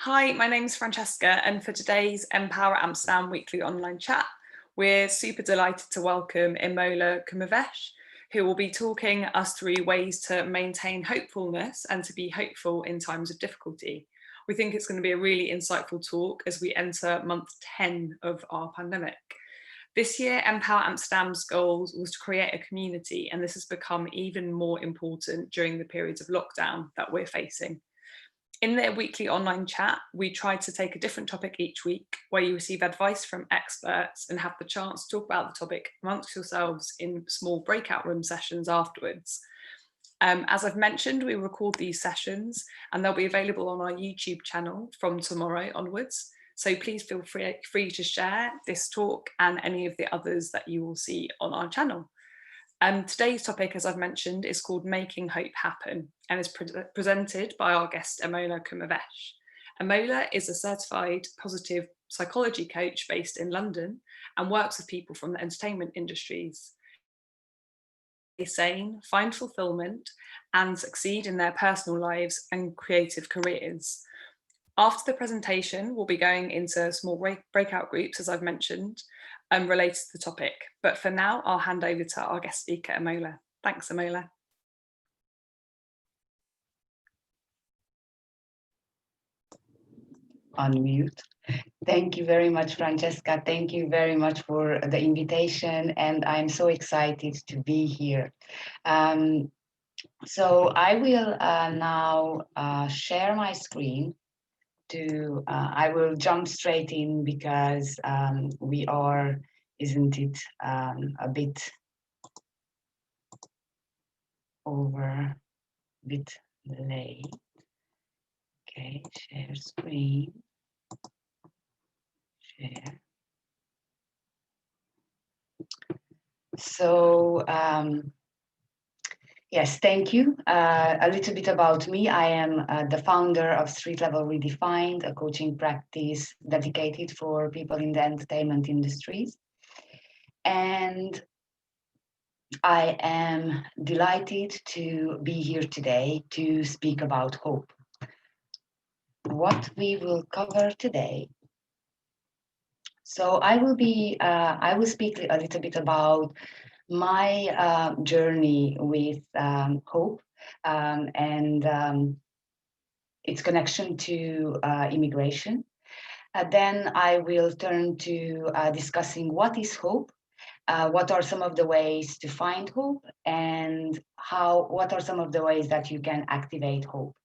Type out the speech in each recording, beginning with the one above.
Hi, my name's Francesca, and for today's Empower Amsterdam weekly online chat, we're super delighted to welcome Imola Komuves, who will be talking us through ways to maintain hopefulness and to be hopeful in times of difficulty. We think it's going to be a really insightful talk as we enter month 10 of our pandemic. This year, Empower Amsterdam's goal was to create a community, and this has become even more important during the periods of lockdown that we're facing. In their weekly online chat, we try to take a different topic each week where you receive advice from experts and have the chance to talk about the topic amongst yourselves in small breakout room sessions afterwards. As I've mentioned, we record these sessions and they'll be available on our YouTube channel from tomorrow onwards. So please feel free to share this talk and any of the others that you will see on our channel. Today's topic, as I've mentioned, is called Making Hope Happen and is presented by our guest, Imola Komuves. Imola is a certified positive psychology coach based in London and works with people from the entertainment industries. They sane, find fulfillment, and succeed in their personal lives and creative careers. After the presentation, we'll be going into small breakout groups, as I've mentioned, related to the topic. But for now, I'll hand over to our guest speaker, Imola. Thanks, Imola. Unmute. Thank you very much, Francesca. Thank you very much for the invitation, and I'm so excited to be here. So I will now share my screen. I will jump straight in because we are, isn't it, a bit late. Okay, share screen. Share. So, yes, thank you. A little bit about me. I am the founder of Street Level Redefined, a coaching practice dedicated for people in the entertainment industries. And I am delighted to be here today to speak about hope. What we will cover today. So I will speak a little bit about my journey with hope and its connection to immigration. Then I will turn to discussing what is hope, what are some of the ways to find hope, and what are some of the ways that you can activate hope.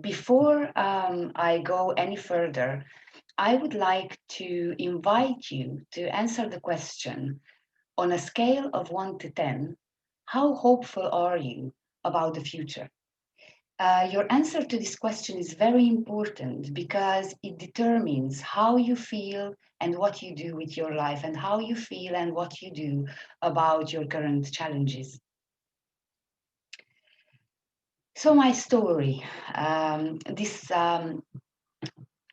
Before I go any further, I would like to invite you to answer the question, on a scale of 1 to 10, how hopeful are you about the future? Your answer to this question is very important because it determines how you feel and what you do with your life, and how you feel and what you do about your current challenges. So my story, this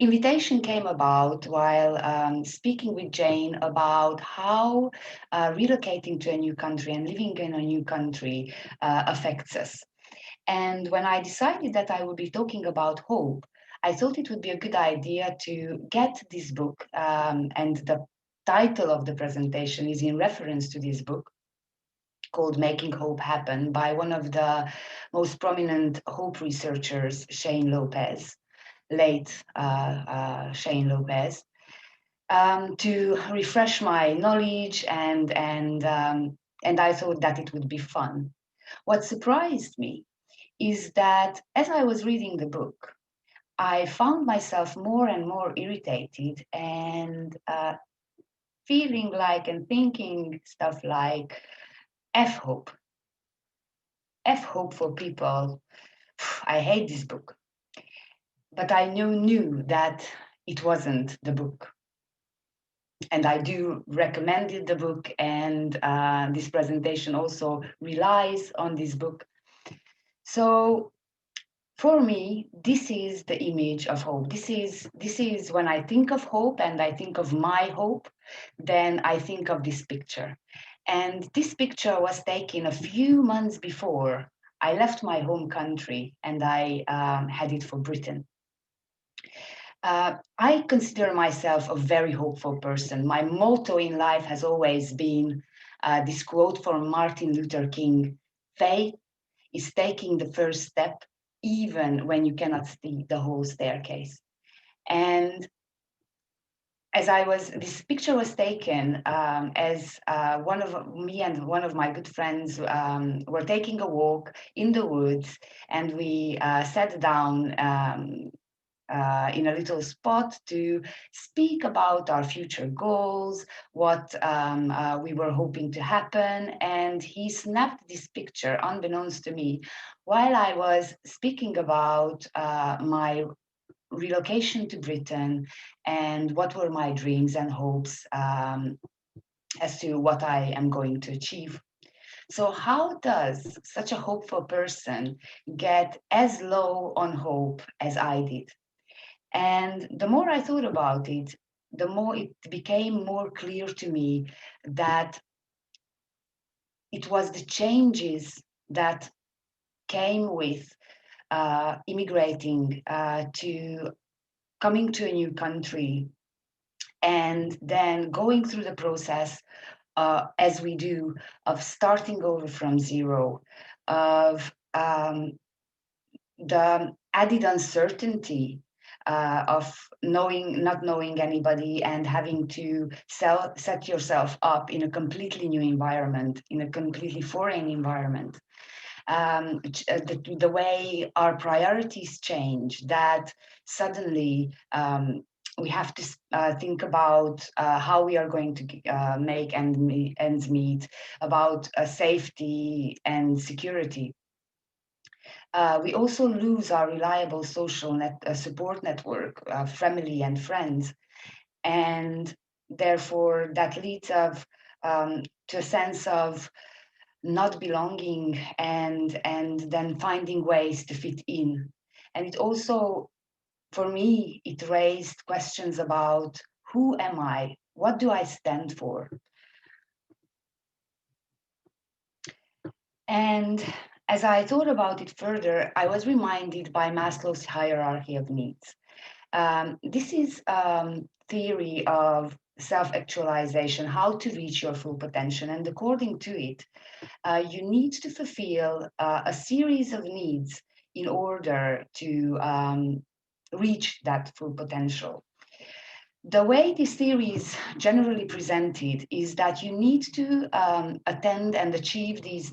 invitation came about while speaking with Jane about how relocating to a new country and living in a new country affects us. And when I decided that I would be talking about hope, I thought it would be a good idea to get this book, and the title of the presentation is in reference to this book called Making Hope Happen by one of the most prominent hope researchers, Shane Lopez. Late Shane Lopez, to refresh my knowledge, and I thought that it would be fun. What surprised me is that as I was reading the book, I found myself more and more irritated and feeling like and thinking stuff like F hope for people. I hate this book. But I knew that it wasn't the book. And I do recommend the book, and this presentation also relies on this book. So for me, this is the image of hope. This is when I think of hope and I think of my hope, then I think of this picture. And this picture was taken a few months before I left my home country and I headed for Britain. I consider myself a very hopeful person. My motto in life has always been this quote from Martin Luther King: faith is taking the first step, even when you cannot see the whole staircase. And this picture was taken as one of me and one of my good friends were taking a walk in the woods, and we sat down in a little spot to speak about our future goals, what we were hoping to happen. And he snapped this picture, unbeknownst to me, while I was speaking about my relocation to Britain and what were my dreams and hopes as to what I am going to achieve. So, how does such a hopeful person get as low on hope as I did? And the more I thought about it, the more it became more clear to me that it was the changes that came with immigrating to coming to a new country and then going through the process as we do of starting over from zero, of the added uncertainty of not knowing anybody and having to set yourself up in a completely new environment, in a completely foreign environment. The way our priorities change, that suddenly we have to think about how we are going to make ends meet, about safety and security. We also lose our reliable social support network, family and friends, and therefore that leads to a sense of not belonging and then finding ways to fit in. And it also, for me, it raised questions about who am I? What do I stand for? And as I thought about it further, I was reminded by Maslow's hierarchy of needs. This is theory of self-actualization, how to reach your full potential. And according to it, you need to fulfill a series of needs in order to reach that full potential. The way this theory is generally presented is that you need to attend and achieve these,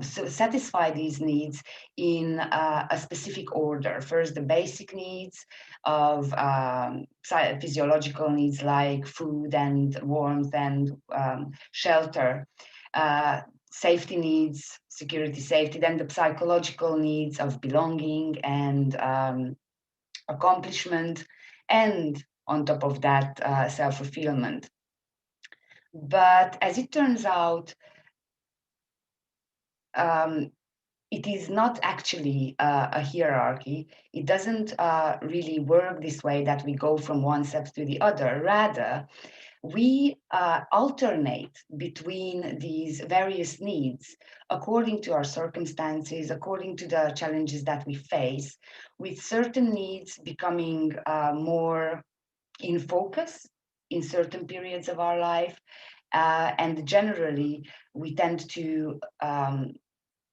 satisfy these needs in a specific order. First, the basic needs of physiological needs like food and warmth and shelter. Safety needs, security, safety, then the psychological needs of belonging and accomplishment, and on top of that, self-fulfillment. But as it turns out, um, it is not actually a hierarchy. It doesn't really work this way that we go from one step to the other. Rather, we alternate between these various needs according to our circumstances, according to the challenges that we face, with certain needs becoming more in focus in certain periods of our life. And generally, we tend to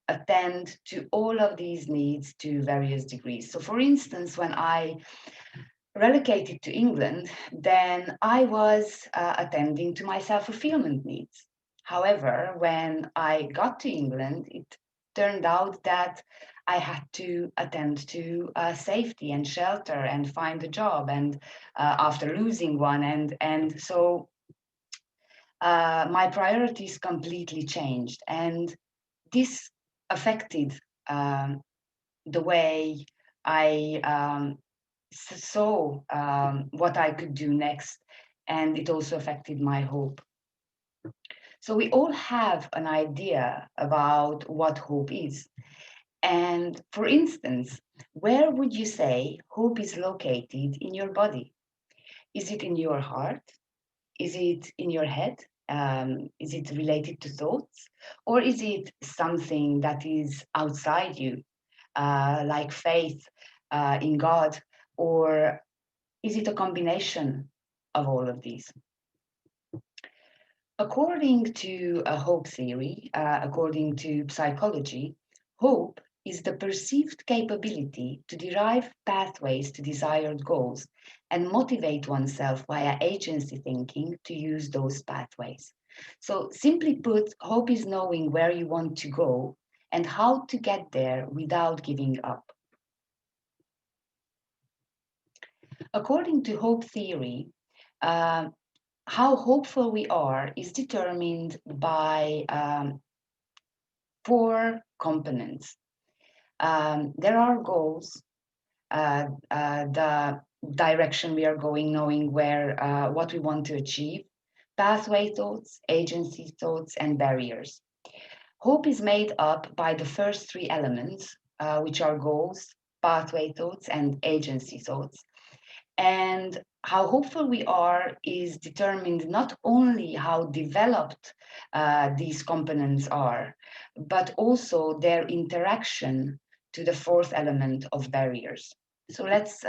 attend to all of these needs to various degrees. So, for instance, when I relocated to England, then I was attending to my self fulfillment needs. However, when I got to England, it turned out that I had to attend to safety and shelter and find a job, and after losing one, and so my priorities completely changed, and this affected the way I saw what I could do next, and it also affected my hope. So we all have an idea about what hope is. And for instance, where would you say hope is located in your body? Is it in your heart? Is it in your head? Is it related to thoughts, or is it something that is outside you, like faith in God, or is it a combination of all of these? According to a hope theory, according to psychology, hope is the perceived capability to derive pathways to desired goals and motivate oneself via agency thinking to use those pathways. So, simply put, hope is knowing where you want to go and how to get there without giving up. According to hope theory, uh, how hopeful we are is determined by four components. There are goals, the direction we are going, knowing where what we want to achieve, pathway thoughts, agency thoughts, and barriers. Hope is made up by the first three elements, which are goals, pathway thoughts, and agency thoughts. And how hopeful we are is determined not only how developed these components are, but also their interaction to the fourth element of barriers. So let's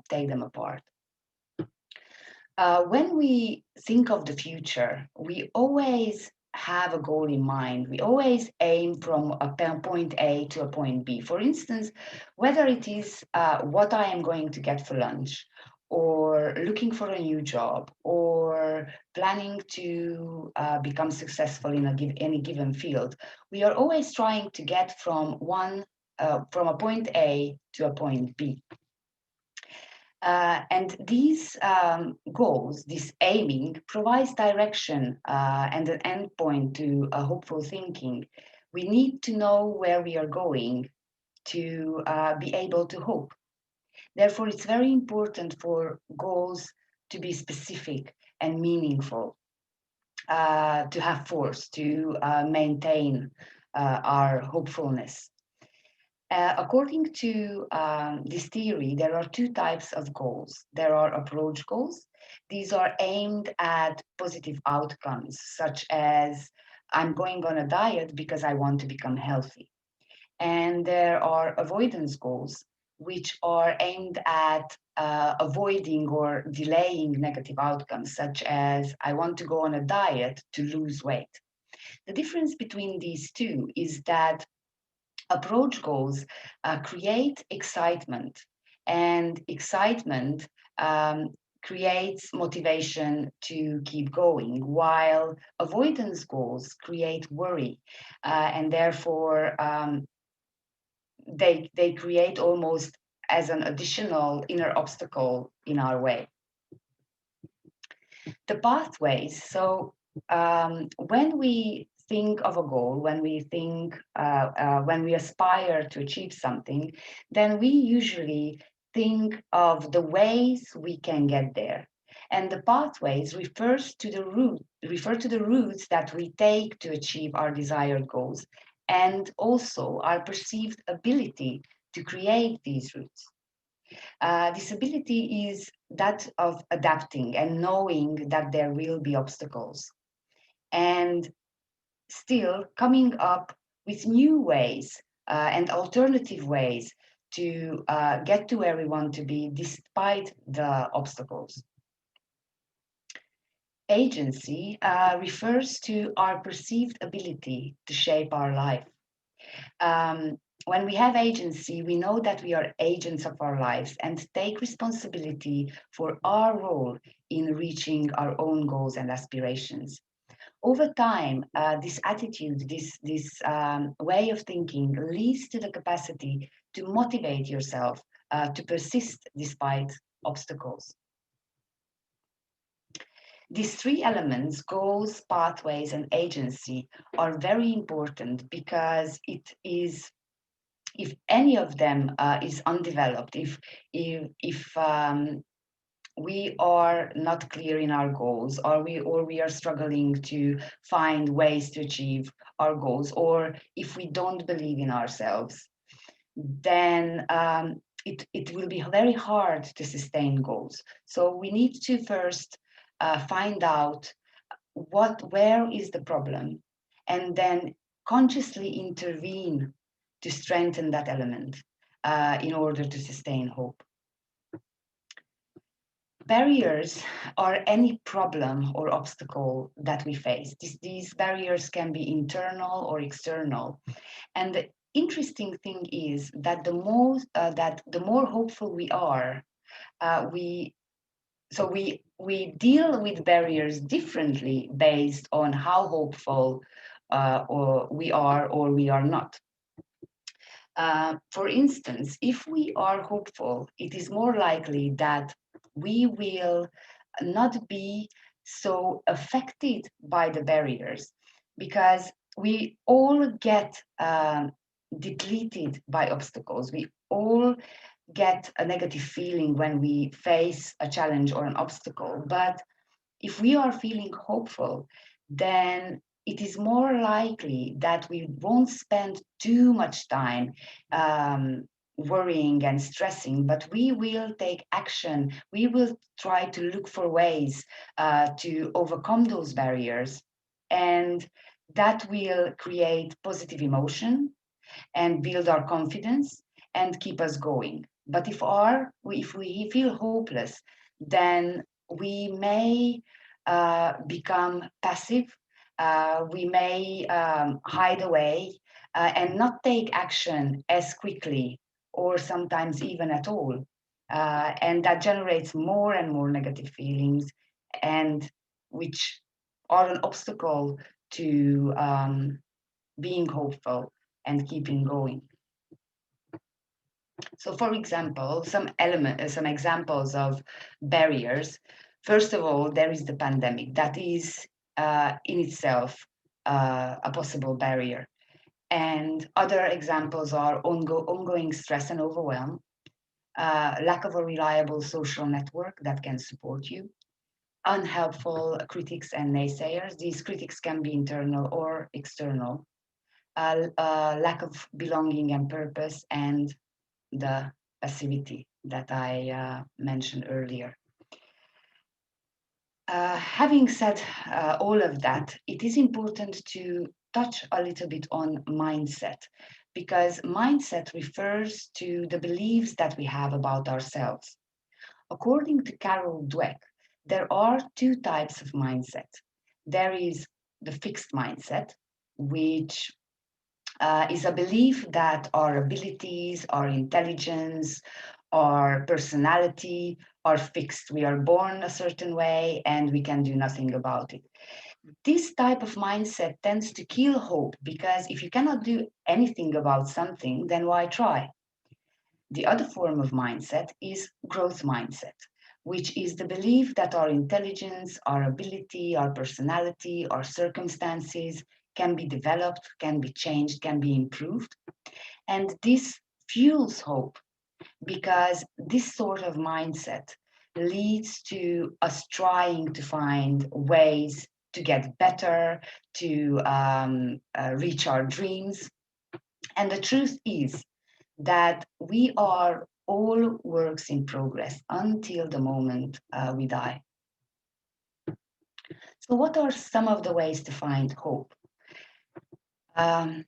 take them apart. When we think of the future, we always have a goal in mind. We always aim from a point A to a point B. For instance, whether it is what I am going to get for lunch, or looking for a new job, or planning to become successful in any given field, we are always trying to get from a point A to a point B. And these goals, this aiming, provides direction and an endpoint to hopeful thinking. We need to know where we are going to be able to hope. Therefore, it's very important for goals to be specific and meaningful, to have force, to maintain our hopefulness. According to this theory, there are two types of goals. There are approach goals. These are aimed at positive outcomes, such as I'm going on a diet because I want to become healthy. And there are avoidance goals, which are aimed at avoiding or delaying negative outcomes, such as I want to go on a diet to lose weight. The difference between these two is that approach goals create excitement, and excitement creates motivation to keep going, while avoidance goals create worry, and therefore they create almost as an additional inner obstacle in our way. The pathways. So when we think of a goal, when we aspire to achieve something, then we usually think of the ways we can get there. And the pathways refer to the routes that we take to achieve our desired goals, and also our perceived ability to create these routes. This ability is that of adapting and knowing that there will be obstacles, and still coming up with new ways and alternative ways to get to where we want to be despite the obstacles. Agency refers to our perceived ability to shape our life. Um, when we have agency, we know that we are agents of our lives and take responsibility for our role in reaching our own goals and aspirations. Over time, this attitude, this way of thinking leads to the capacity to motivate yourself to persist despite obstacles. These three elements, goals, pathways, and agency, are very important because it is if any of them is undeveloped, if we are not clear in our goals, or we are struggling to find ways to achieve our goals, or if we don't believe in ourselves, then it will be very hard to sustain goals. So we need to first find out where is the problem, and then consciously intervene to strengthen that element in order to sustain hope. Barriers are any problem or obstacle that we face. These barriers can be internal or external. And the interesting thing is that the more hopeful we are, we we deal with barriers differently based on how hopeful or we are or we are not. For instance, if we are hopeful, it is more likely that we will not be so affected by the barriers, because we all get depleted by obstacles. We all get a negative feeling when we face a challenge or an obstacle. But if we are feeling hopeful, then it is more likely that we won't spend too much time worrying and stressing, but we will take action. We will try to look for ways to overcome those barriers. And that will create positive emotion and build our confidence and keep us going. But if we feel hopeless, then we may become passive. We may hide away and not take action as quickly, or sometimes even at all. And that generates more and more negative feelings, and which are an obstacle to being hopeful and keeping going. So, for example, some examples of barriers. First of all, there is the pandemic. That is in itself a possible barrier. And other examples are ongoing stress and overwhelm, lack of a reliable social network that can support you, unhelpful critics and naysayers. These critics can be internal or external, lack of belonging and purpose, and the passivity that I mentioned earlier. Having said all of that, it is important to touch a little bit on mindset, because mindset refers to the beliefs that we have about ourselves. According to Carol Dweck, there are two types of mindset. There is the fixed mindset, which is a belief that our abilities, our intelligence, our personality are fixed. We are born a certain way and we can do nothing about it. This type of mindset tends to kill hope, because if you cannot do anything about something, then why try? The other form of mindset is growth mindset, which is the belief that our intelligence, our ability, our personality, our circumstances can be developed, can be changed, can be improved. And this fuels hope, because this sort of mindset leads to us trying to find ways to get better, to reach our dreams. And the truth is that we are all works in progress until the moment we die. So, what are some of the ways to find hope? One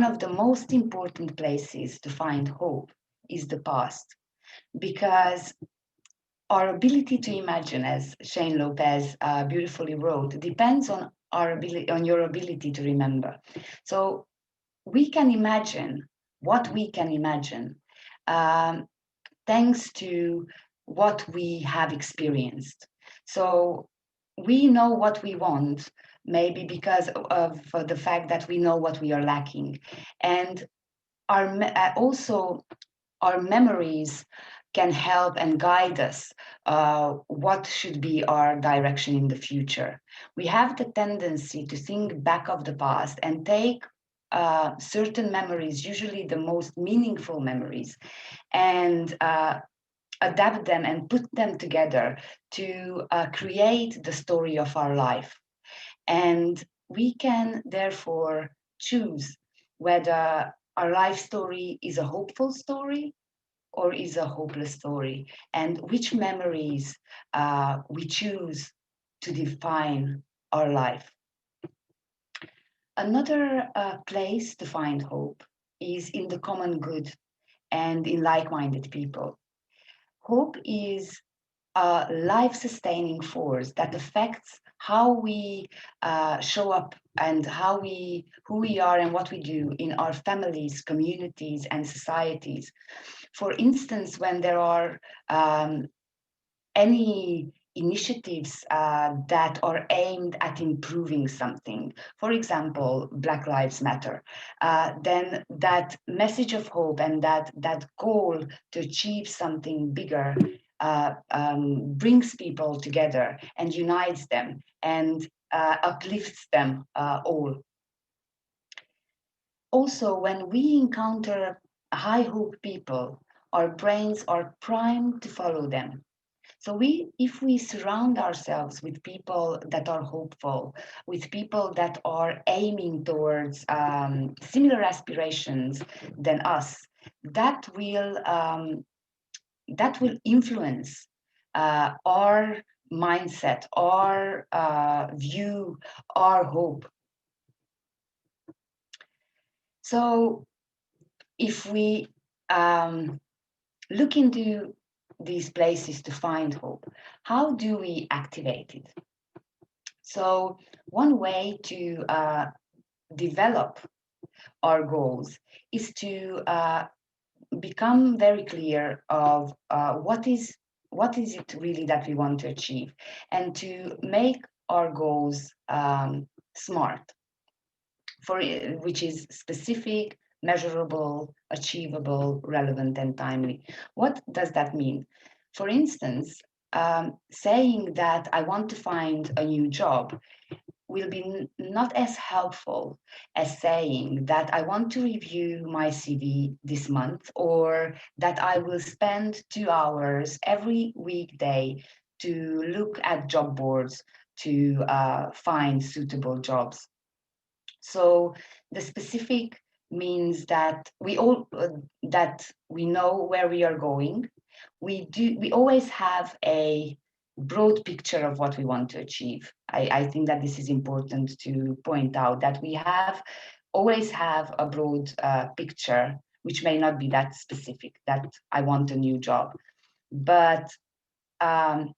of the most important places to find hope is the past, because our ability to imagine, as Shane Lopez beautifully wrote, depends on your ability to remember. So we can imagine what we can imagine, um, thanks to what we have experienced. So we know what we want, maybe because of the fact that we know what we are lacking. And also our memories can help and guide us what should be our direction in the future. We have the tendency to think back of the past and take certain memories, usually the most meaningful memories, and adapt them and put them together to create the story of our life. And we can therefore choose whether our life story is a hopeful story or is a hopeless story, and which memories we choose to define our life. Another place to find hope is in the common good and in like-minded people. Hope is a life-sustaining force that affects how we show up and who we are and what we do in our families, communities, and societies. For instance, when there are any initiatives that are aimed at improving something, for example, Black Lives Matter, then that message of hope and that goal to achieve something bigger brings people together and unites them and uplifts them all. Also, when we encounter high hope people, our brains are primed to follow them. So if we surround ourselves with people that are hopeful, with people that are aiming towards similar aspirations than us, that will influence our mindset, our view, our hope. So if we look into these places to find hope, how do we activate it? So one way to develop our goals is to become very clear of what is it really that we want to achieve, and to make our goals smart, which is specific, measurable, achievable, relevant, and timely. What does that mean? For instance, saying that I want to find a new job will be not as helpful as saying that I want to review my CV this month, or that I will spend 2 hours every weekday to look at job boards to find suitable jobs. So the specific means that we know where we are going. We always have a broad picture of what we want to achieve. I think that this is important to point out, that we always have a broad picture, which may not be that specific, that I want a new job. But um,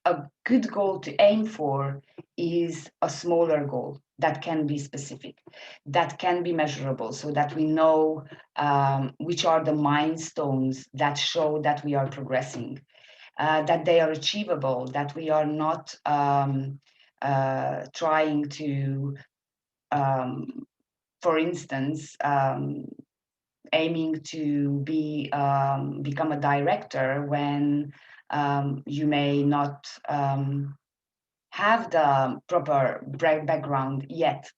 a good goal to aim for is a smaller goal that can be specific, that can be measurable, so that we know which are the milestones that show that we are progressing, that they are achievable, that we are not trying to, for instance, aiming to become a director when you may not have the proper background yet.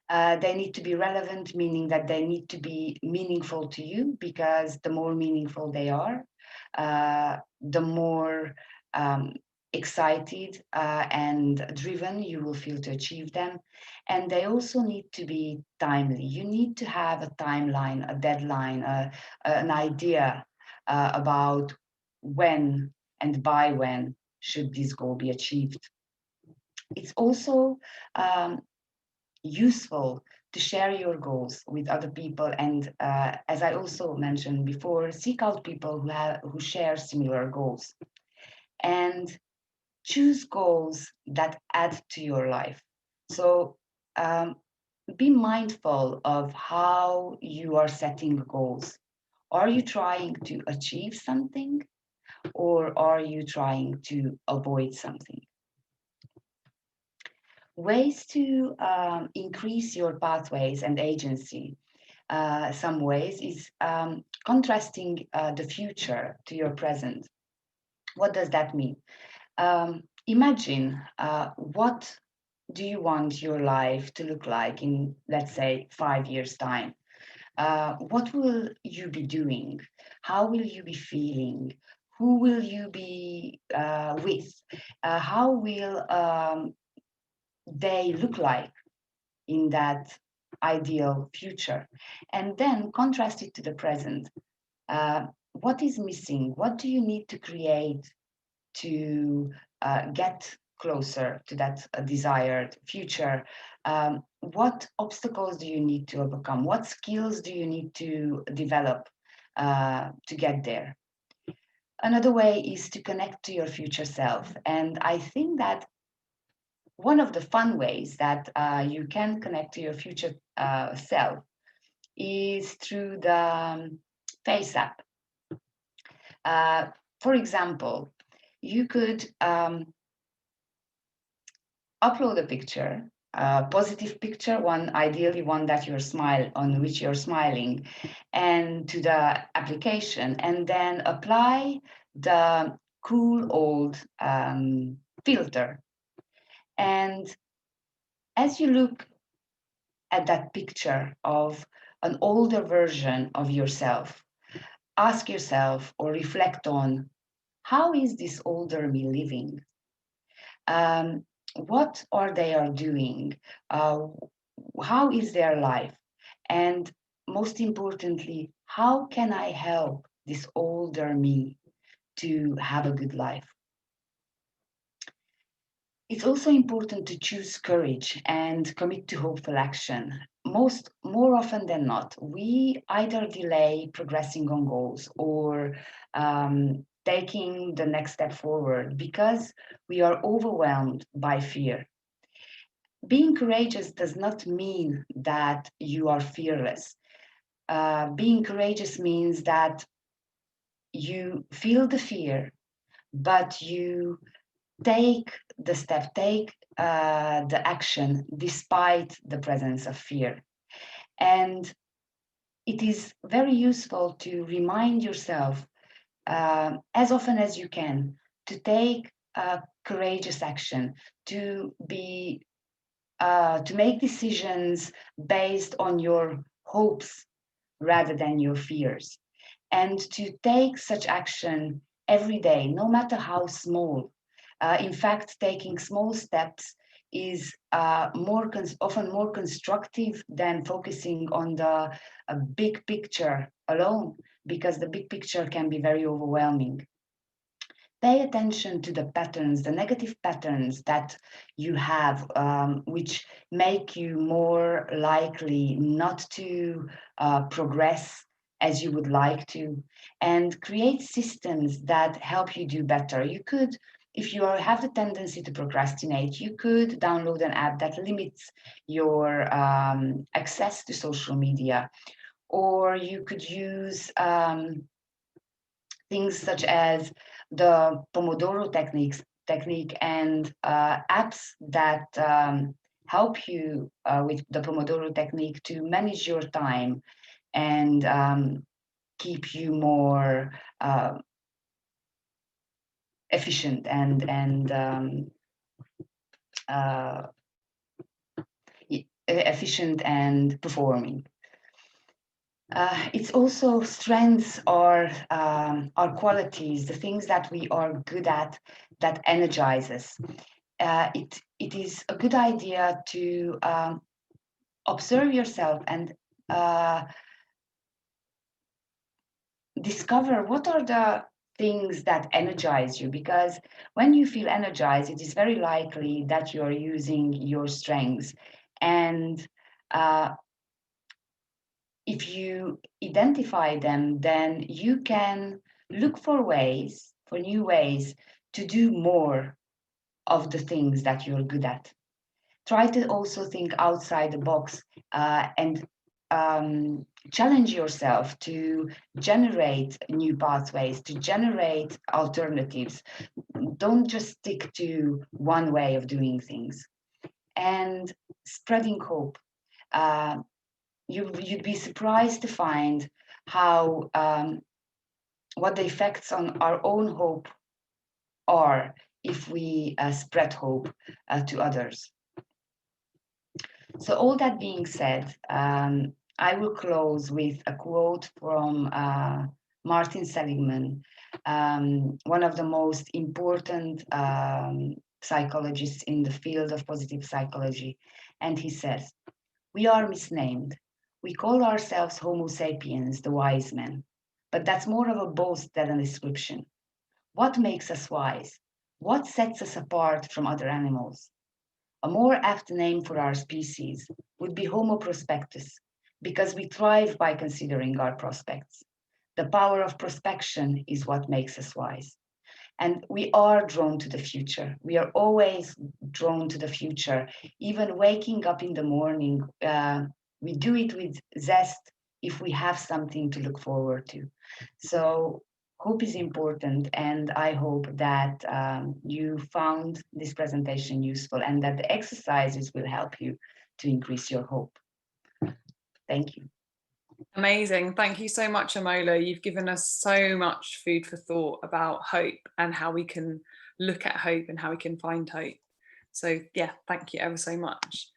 They need to be relevant, meaning that they need to be meaningful to you, because the more meaningful they are, the more excited and driven you will feel to achieve them. And they also need to be timely. You need to have a timeline, a deadline, an idea about when and by when should this goal be achieved. It's also useful to share your goals with other people, and as I also mentioned before, seek out people who share similar goals, and choose goals that add to your life. So be mindful of how you are setting goals. Are you trying to achieve something, or are you trying to avoid something? Ways to increase your pathways and agency. Some ways is contrasting the future to your present. What does that mean? Imagine what do you want your life to look like in, let's say, 5 years' time? What will you be doing? How will you be feeling? Who will you be with? How will they look like in that ideal future? And then contrast it to the present. What is missing? What do you need to create to get closer to that desired future, what obstacles do you need to overcome? What skills do you need to develop to get there? Another way is to connect to your future self. And I think that one of the fun ways that you can connect to your future self is through the Face app. Uh, for example, you could upload a picture, a positive picture, one ideally one that you're on which you're smiling, and to the application, and then apply the cool old filter. And as you look at that picture of an older version of yourself, ask yourself or reflect on, how is this older me living? What are they are doing? How is their life? And most importantly, how can I help this older me to have a good life? It's also important to choose courage and commit to hopeful action. More often than not, we either delay progressing on goals or taking the next step forward because we are overwhelmed by fear. Being courageous does not mean that you are fearless. Being courageous means that you feel the fear, but you take the step, take the action despite the presence of fear. And it is very useful to remind yourself as often as you can to take courageous action, to make decisions based on your hopes rather than your fears, and to take such action every day, no matter how small. In fact, taking small steps is often more constructive than focusing on the big picture alone, because the big picture can be very overwhelming. Pay attention to the patterns, the negative patterns that you have, which make you more likely not to progress as you would like to, and create systems that help you do better. You could, if you have the tendency to procrastinate, you could download an app that limits your access to social media, or you could use things such as the Pomodoro technique and apps that help you with the Pomodoro technique to manage your time and keep you more efficient uh, efficient and performing. It's also strengths or our qualities, the things that we are good at that energize us. It is a good idea to observe yourself and discover what are the things that energize you, because when you feel energized, it is very likely that you're using your strengths. And if you identify them, then you can look for new ways to do more of the things that you're good at. Try to also think outside the box and challenge yourself to generate new pathways, to generate alternatives. Don't just stick to one way of doing things. And spreading hope. Uh, you'd be surprised to find how what the effects on our own hope are if we spread hope to others. So all that being said, I will close with a quote from Martin Seligman, one of the most important psychologists in the field of positive psychology. And he says, "We are misnamed. We call ourselves Homo sapiens, the wise men. But that's more of a boast than a description. What makes us wise? What sets us apart from other animals? A more apt name for our species would be Homo prospectus, because we thrive by considering our prospects. The power of prospection is what makes us wise. And we are drawn to the future. We are always drawn to the future. Even waking up in the morning, we do it with zest if we have something to look forward to. So hope is important, and I hope that you found this presentation useful and that the exercises will help you to increase your hope. Thank you. Amazing. Thank you so much, Imola. You've given us so much food for thought about hope and how we can look at hope and how we can find hope. So yeah, thank you ever so much.